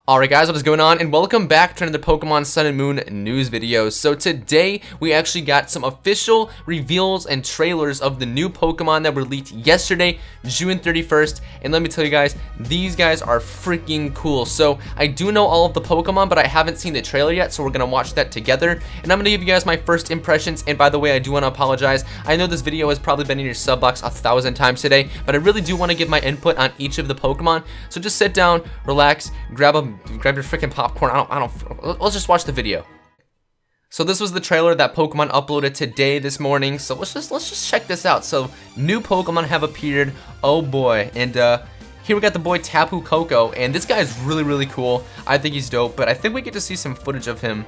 Alright guys, what is going on, and welcome back to another Pokemon Sun and Moon news video. So today, we actually got some official reveals and trailers of the new Pokemon that were leaked yesterday, June 31st, and let me tell you guys, these guys are freaking cool. So, I do know all of the Pokemon, but I haven't seen the trailer yet, so we're gonna watch that together, and I'm gonna give you guys my first impressions, and by the way, I do want to apologize. I know this video has probably been in your sub box 1,000 times today, but I really do want to give my input on each of the Pokemon, so just sit down, relax, grab your freaking popcorn. Let's just watch the video. So this was the trailer that Pokemon uploaded today, this morning. So let's just check this out. So new Pokemon have appeared. Oh boy, and here we got the boy Tapu Koko, and this guy is really cool. I think he's dope, but I think we get to see some footage of him.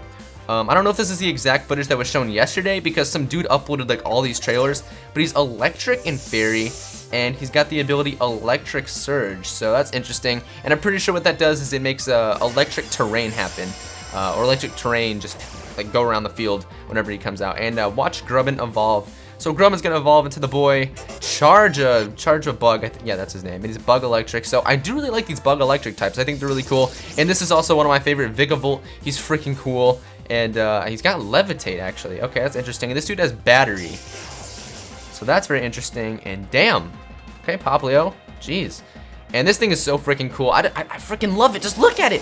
I don't know if this is the exact footage that was shown yesterday because some dude uploaded like all these trailers, but he's electric and fairy, and he's got the ability Electric Surge, so that's interesting. And I'm pretty sure what that does is it makes electric terrain happen, or electric terrain just like go around the field whenever he comes out. And watch Grubbin evolve. So Grubbin's gonna evolve into the boy Charge a Bug. Yeah, that's his name. And he's Bug Electric. So I do really like these Bug Electric types. I think they're really cool. And this is also one of my favorite, Vikavolt. He's freaking cool. And he's got Levitate actually. Okay, that's interesting. And this dude has Battery. So that's very interesting. And damn. Okay, Poplio. Jeez. And this thing is so freaking cool. I freaking love it. Just look at it.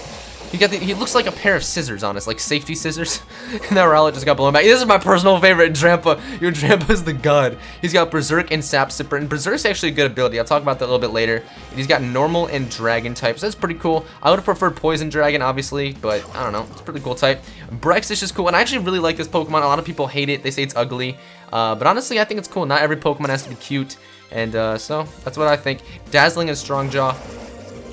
He looks like a pair of scissors on us, like safety scissors. And that Rowlet just got blown back. This is my personal favorite, Drampa. Your Drampa's the god. He's got Berserk and Sap Sipper, and Berserk's actually a good ability. I'll talk about that a little bit later. And he's got Normal and Dragon types. That's pretty cool. I would have preferred Poison Dragon, obviously, but I don't know. It's a pretty cool type. Bruxish is cool, and I actually really like this Pokemon. A lot of people hate it. They say it's ugly. But honestly, I think it's cool. Not every Pokemon has to be cute. And so, that's what I think. Dazzling and Strong Jaw.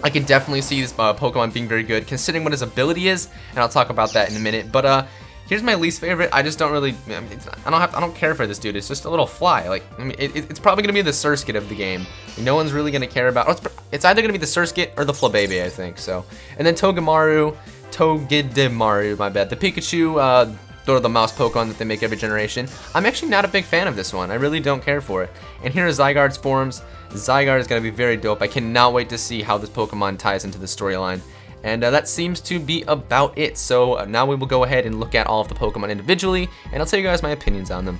I can definitely see this Pokemon being very good, considering what his ability is, and I'll talk about that in a minute. But here's my least favorite. I just don't really, I don't care for this dude. It's just a little fly. Like, I mean, it's probably gonna be the Surskit of the game. No one's really gonna care about. It's either gonna be the Surskit or the Flabébé, I think. So, and then Togedemaru, my bad. The Pikachu. They're the mouse Pokemon that they make every generation. I'm actually not a big fan of this one. I really don't care for it. And here are Zygarde's forms. Zygarde is going to be very dope. I cannot wait to see how this Pokemon ties into the storyline. And that seems to be about it. So now we will go ahead and look at all of the Pokemon individually, and I'll tell you guys my opinions on them.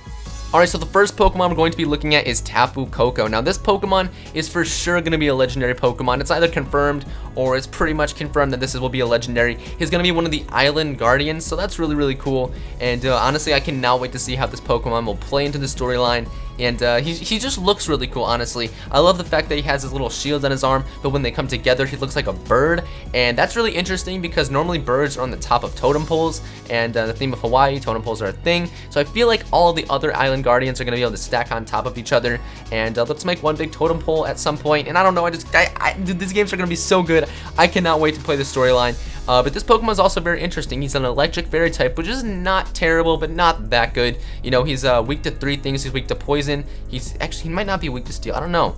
Alright, so the first Pokemon we're going to be looking at is Tapu Koko. Now this Pokemon is for sure going to be a legendary Pokemon. It's either confirmed or it's pretty much confirmed that this will be a legendary. He's going to be one of the Island Guardians, so that's really cool. And honestly, I cannot wait to see how this Pokemon will play into the storyline. And he just looks really cool, honestly. I love the fact that he has his little shield on his arm, but when they come together, he looks like a bird. And that's really interesting because normally birds are on the top of totem poles, and the theme of Hawaii, totem poles are a thing. So I feel like all of the other Island Guardians are going to be able to stack on top of each other. And let's make one big totem pole at some point. And I don't know, these games are going to be so good. I cannot wait to play the storyline. But this Pokemon is also very interesting. He's an electric fairy type, which is not terrible, but not that good. You know, he's weak to 3 things. He's weak to poison. He might not be weak to steel. I don't know.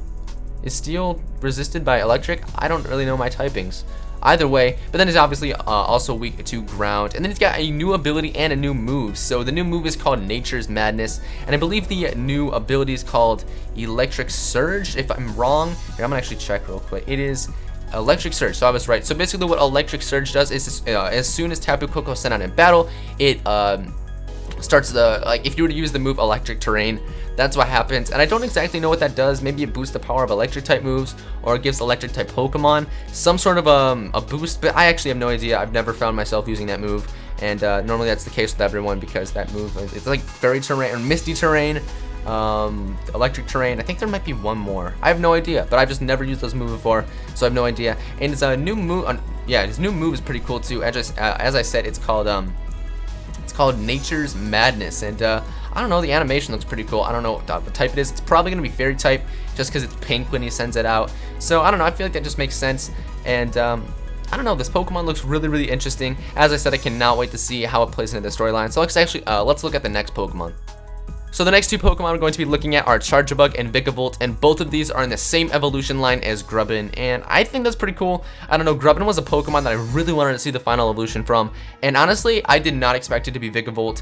Is steel resisted by electric? I don't really know my typings. Either way, but then he's obviously also weak to ground. And then he's got a new ability and a new move. So the new move is called Nature's Madness, and I believe the new ability is called Electric Surge. If I'm wrong, here, I'm gonna actually check real quick. It is Electric Surge, so I was right. So basically what Electric Surge does is as soon as Tapu Koko is sent out in battle, it starts if you were to use the move Electric Terrain, that's what happens. And I don't exactly know what that does. Maybe it boosts the power of electric type moves, or it gives electric type Pokemon some sort of a boost, but I actually have no idea. I've never found myself using that move, and normally that's the case with everyone because that move, it's like Fairy Terrain or Misty Terrain, Electric Terrain. I think there might be one more. I have no idea, but I've just never used those moves before, so I have no idea. And it's a new move. Yeah, his new move is pretty cool too. As I said, it's called Nature's Madness, and I don't know, the animation looks pretty cool. I don't know what type it is. It's probably gonna be fairy type just because it's pink when he sends it out. So I don't know, I feel like that just makes sense. And I don't know, this Pokemon looks really interesting. As I said, I cannot wait to see how it plays into the storyline. So let's look at the next Pokemon. So the next two Pokemon we're going to be looking at are Charjabug and Vikavolt, and both of these are in the same evolution line as Grubbin, and I think that's pretty cool. I don't know, Grubbin was a Pokemon that I really wanted to see the final evolution from, and honestly, I did not expect it to be Vikavolt.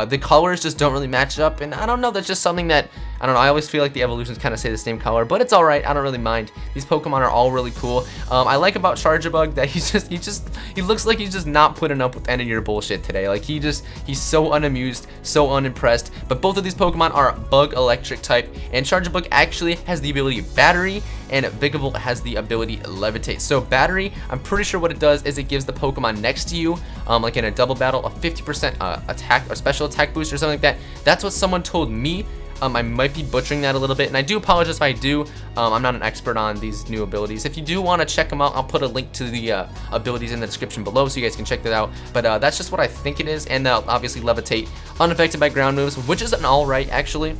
The colors just don't really match up, and I don't know, that's just something that, I don't know, I always feel like the evolutions kind of say the same color, but it's alright, I don't really mind. These Pokemon are all really cool. I like about Charjabug that he looks like he's just not putting up with any of your bullshit today. Like he's so unamused, so unimpressed. But both of these Pokemon are bug electric type, and Charjabug actually has the ability Battery, and Vikavolt has the ability Levitate. So Battery, I'm pretty sure what it does is it gives the Pokemon next to you, like in a double battle, a 50% attack or special attack boost or something like that. That's what someone told me. I might be butchering that a little bit, and I do apologize if I do. I'm not an expert on these new abilities. If you do want to check them out, I'll put a link to the abilities in the description below so you guys can check that out. But that's just what I think it is, and obviously Levitate, unaffected by ground moves, which is an alright actually.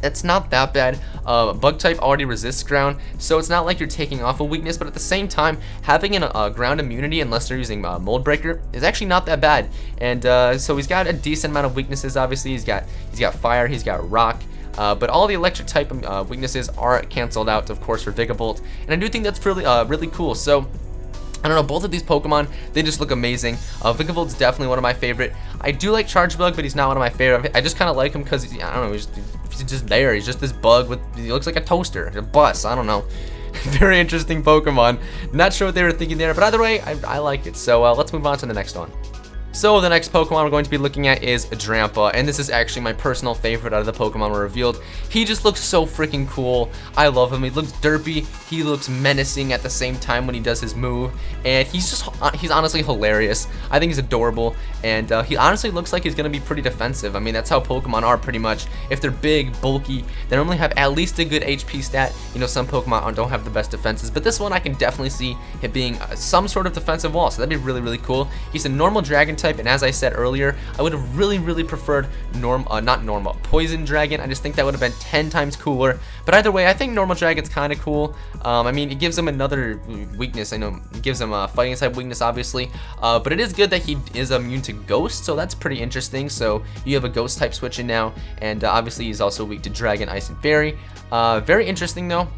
It's not that bad. Bug type already resists ground, so it's not like you're taking off a weakness, but at the same time, having a ground immunity, unless they're using Mold Breaker, is actually not that bad. And so he's got a decent amount of weaknesses. Obviously, he's got fire, he's got rock, but all the electric type weaknesses are canceled out, of course, for Vikavolt, and I do think that's really cool. So I don't know, both of these Pokemon, they just look amazing. Vikavolt's definitely one of my favorite. I do like Charjabug, but he's not one of my favorite. I just kind of like him because, I don't know, he's just there. He's just this bug he looks like a toaster, a bus, I don't know. Very interesting Pokemon. Not sure what they were thinking there, but either way, I like it. So let's move on to the next one. So the next Pokemon we're going to be looking at is Drampa, and this is actually my personal favorite out of the Pokemon were revealed. He just looks so freaking cool. I love him. He looks derpy. He looks menacing at the same time when he does his move, and he's honestly hilarious. I think he's adorable, and he honestly looks like he's going to be pretty defensive. I mean, that's how Pokemon are pretty much. If they're big, bulky, they normally have at least a good HP stat. You know, some Pokemon don't have the best defenses, but this one I can definitely see it being some sort of defensive wall, so that'd be really cool. He's a normal dragon type, and as I said earlier, I would have really preferred poison dragon. I just think that would have been 10 times cooler. But either way, I think normal dragon's kind of cool. I mean, it gives him another weakness. I know it gives him a fighting type weakness, obviously, but it is good that he is immune to ghost, so that's pretty interesting. So you have a ghost type switching now, and obviously he's also weak to dragon, ice, and fairy. Very interesting though.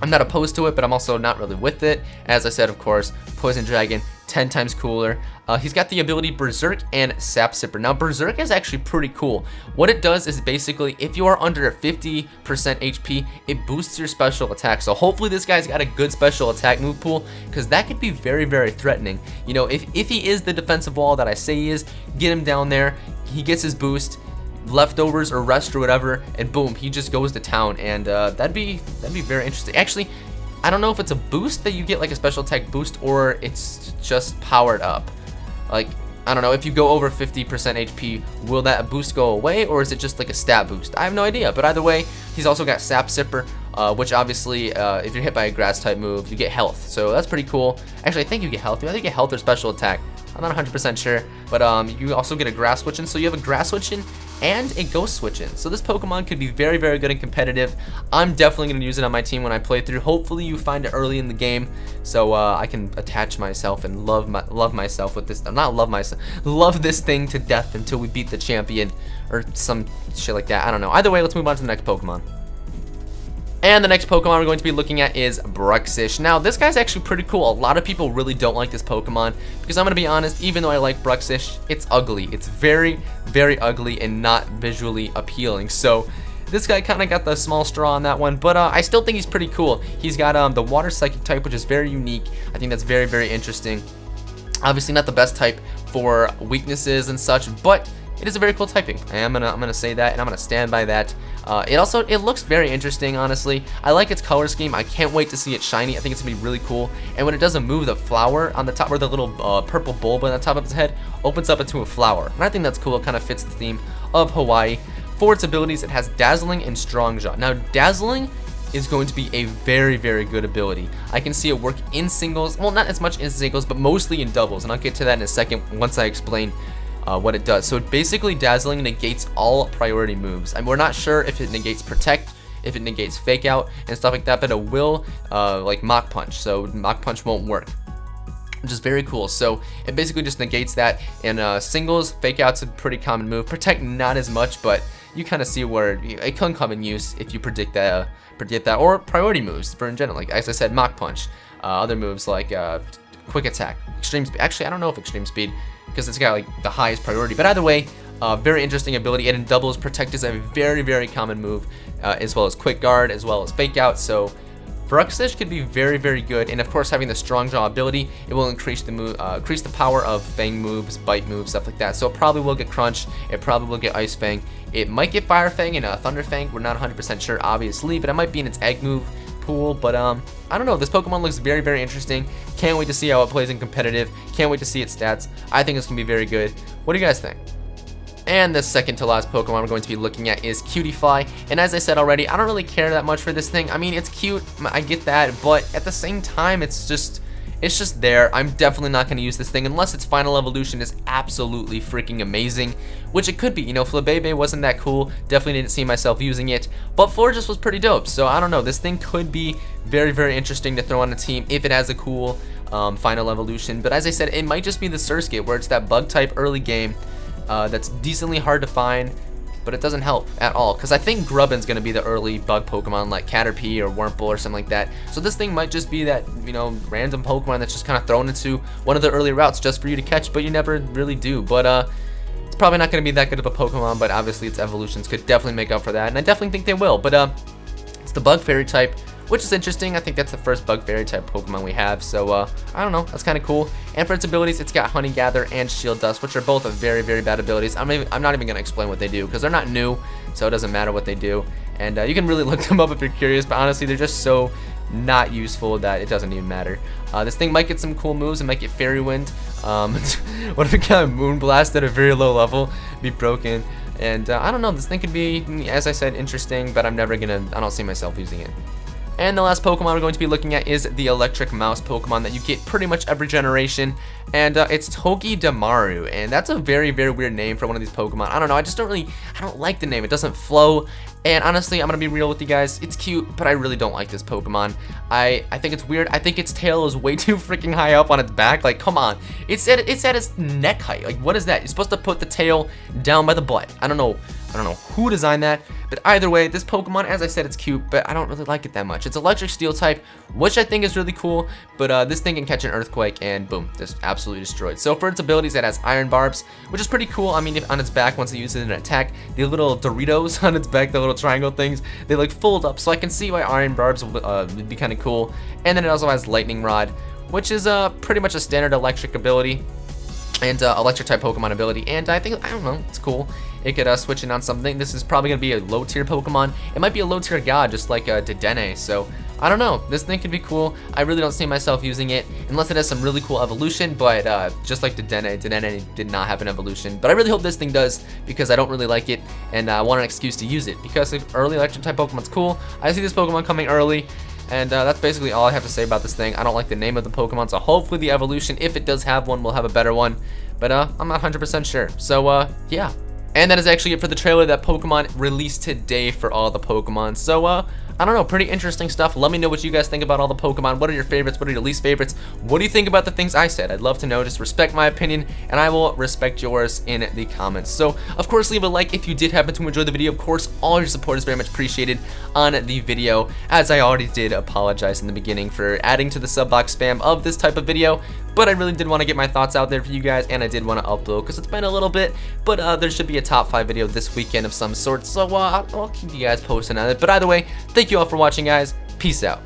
I'm not opposed to it, but I'm also not really with it. As I said, of course, poison dragon, 10 times cooler. He's got the ability Berserk and Sap Sipper. Now, Berserk is actually pretty cool. What it does is basically, if you are under 50% HP, it boosts your special attack. So hopefully this guy's got a good special attack move pool, because that could be very threatening. You know, if he is the defensive wall that I say he is, get him down there, he gets his boost, leftovers or rest or whatever, and boom, he just goes to town, and that'd be very interesting. Actually, I don't know if it's a boost that you get, like a special attack boost, or it's just powered up. Like, I don't know, if you go over 50% HP, will that boost go away, or is it just like a stat boost? I have no idea, but either way, he's also got Sap Sipper, which obviously, if you're hit by a grass type move, you get health, so that's pretty cool. Actually, I think you get health. I think you get health or special attack. I'm not 100% sure, but you also get a grass switching, so you have a grass switching and a ghost switching. So this Pokemon could be very good and competitive. I'm definitely going to use it on my team when I play through. Hopefully you find it early in the game, so I can attach myself and love myself with this. Not love myself, love this thing to death until we beat the champion or some shit like that. I don't know. Either way, let's move on to the next Pokemon. And the next Pokemon we're going to be looking at is Bruxish. Now, this guy's actually pretty cool. A lot of people really don't like this Pokemon because I'm going to be honest, even though I like Bruxish, it's ugly. It's very ugly and not visually appealing. So this guy kind of got the small straw on that one, but I still think he's pretty cool. He's got the Water Psychic type, which is very unique. I think that's very interesting. Obviously not the best type for weaknesses and such, but it is a very cool typing. I'm gonna say that, and I'm gonna stand by that. It looks very interesting, honestly. I like its color scheme. I can't wait to see it shiny. I think it's gonna be really cool. And when it doesn't move, the flower on the top, or the little purple bulb on the top of its head, opens up into a flower. And I think that's cool. It kind of fits the theme of Hawaii. For its abilities, it has Dazzling and Strong Jaw. Now, Dazzling is going to be a very good ability. I can see it work in singles. Well, not as much in singles, but mostly in doubles. And I'll get to that in a second once I explain what it does. So basically, Dazzling negates all priority moves. And we're not sure if it negates Protect, if it negates Fake Out and stuff like that, but it will like Mach Punch. So Mach Punch won't work, which is very cool. So it basically just negates that. In singles, Fake Out's a pretty common move. Protect not as much, but you kind of see where it can come in use if you predict that, or priority moves for in general. Like as I said, Mach Punch. Other moves like Quick Attack, Extreme Speed. Actually, I don't know if Extreme Speed, because it's got like the highest priority, but either way, Very interesting ability, and doubles protect is a very common move, as well as quick guard, as well as fake out. So Bruxish could be very good, and of course having the strong jaw ability, it will increase the power of Fang moves, bite moves, stuff like that. So it probably will get Crunch, it probably will get Ice Fang, it might get Fire Fang and Thunder Fang. We're not 100% sure, obviously, but it might be in its egg move pool. But I don't know. This Pokemon looks very interesting. Can't wait to see how it plays in competitive. Can't wait to see its stats. I think it's gonna be very good. What do you guys think? And the second to last Pokemon we're going to be looking at is Cutiefly. And as I said already, I don't really care that much for this thing. I mean, it's cute, I get that, but at the same time, it's just there. I'm definitely not going to use this thing unless its final evolution is absolutely freaking amazing, which it could be. You know, Flabebe wasn't that cool. Definitely didn't see myself using it, but Florges was pretty dope. So I don't know. This thing could be very interesting to throw on a team if it has a cool final evolution. But as I said, it might just be the Surskit, where it's that bug type early game. That's decently hard to find, but it doesn't help at all, because I think Grubbin's going to be the early bug Pokemon like Caterpie or Wurmple or something like that. So this thing might just be that, you know, random Pokemon that's just kind of thrown into one of the early routes just for you to catch, but you never really do. But it's probably not going to be that good of a Pokemon, but obviously its evolutions could definitely make up for that, and I definitely think they will. But it's the bug fairy type, which is interesting. I think that's the first bug fairy type Pokemon we have, so I don't know, that's kind of cool. And for its abilities, it's got Honey Gather and Shield Dust, which are both very bad abilities. I'm not even going to explain what they do, because they're not new, so it doesn't matter what they do. And you can really look them up if you're curious, but honestly, they're just so not useful that it doesn't even matter. This thing might get some cool moves. It might get Fairy Wind. What if it got Moonblast at a very low level? Be broken. And I don't know, this thing could be, as I said, interesting, but I don't see myself using it. And the last Pokemon we're going to be looking at is the Electric Mouse Pokemon that you get pretty much every generation, and it's Togedemaru, and that's a very weird name for one of these Pokemon. I don't know, I don't like the name. It doesn't flow, and honestly, I'm gonna be real with you guys. It's cute, but I really don't like this Pokemon. I think it's weird. I think its tail is way too freaking high up on its back. Like, come on, it's at its neck height. Like, what is that? You're supposed to put the tail down by the butt. I don't know who designed that, but either way, this Pokemon, as I said, it's cute, but I don't really like it that much. It's Electric Steel type, which I think is really cool, but this thing can catch an Earthquake, and boom, just absolutely destroyed. So for its abilities, it has Iron Barbs, which is pretty cool. I mean, if on its back, once it uses an attack, the little Doritos on its back, the little triangle things, they like fold up, so I can see why Iron Barbs would be kind of cool. And then it also has Lightning Rod, which is pretty much a standard electric ability, and electric type Pokemon ability, and I don't know, it's cool. It could switch in on something. This is probably going to be a low tier Pokemon. It might be a low tier god, just like Dedenne. So I don't know, this thing could be cool. I really don't see myself using it unless it has some really cool evolution, but just like Dedenne did not have an evolution. But I really hope this thing does, because I don't really like it, and I want an excuse to use it, because if early electric type Pokemon's cool. I see this Pokemon coming early, and that's basically all I have to say about this thing. I don't like the name of the Pokemon, so hopefully the evolution, if it does have one, will have a better one, but I'm not 100% sure. So yeah. And that is actually it for the trailer that Pokemon released today for all the Pokemon. So, I don't know, pretty interesting stuff. Let me know what you guys think about all the Pokemon. What are your favorites? What are your least favorites? What do you think about the things I said? I'd love to know. Just respect my opinion, and I will respect yours in the comments. So, of course, leave a like if you did happen to enjoy the video. Of course, all your support is very much appreciated on the video. As I already did apologize in the beginning for adding to the sub box spam of this type of video, but I really did want to get my thoughts out there for you guys, and I did want to upload because it's been a little bit, but there should be a top 5 video this weekend of some sort, so I'll keep you guys posted on it. But either way, thank you all for watching, guys. Peace out.